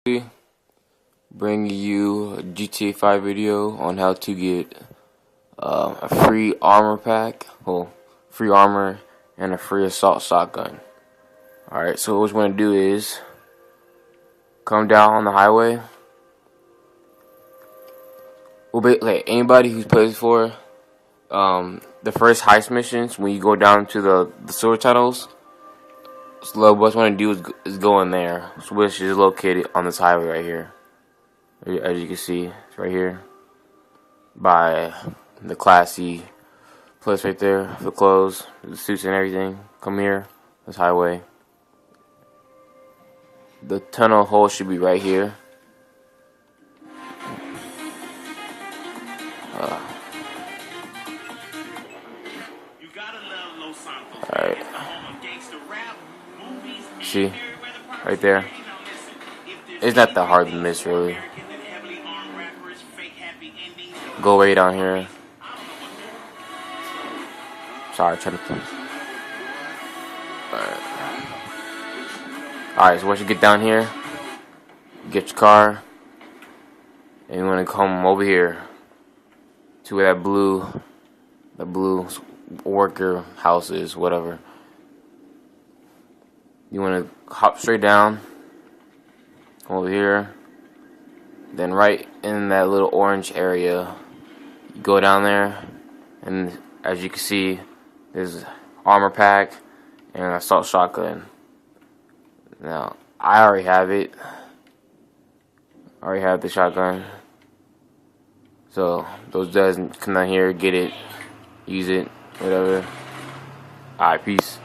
Bring you a GTA 5 video on how to get a free armor pack, free armor, and a free assault shotgun. Alright, so what we're going to do is come down on the highway. Anybody who's played before, the first heist missions, when you go down to the sewer tunnels, so what you want to do is go in there, which is located on this highway right here. As you can see, it's right here by the classy place right there, the clothes, the suits and everything. Come here, this highway. The tunnel hole should be right here. Alright. See? Right there. It's not that hard to miss, really. Go way down here. Sorry, trying to please. Alright, so once you get down here, get your car, and you want to come over here to where that blue worker house is, whatever. You want to hop straight down over here, then right in that little orange area, you go down there, and as you can see, there's armor pack and an assault shotgun. Now, I already have it. I already have the shotgun. So, those guys come down here, get it, use it, whatever. Alright, peace.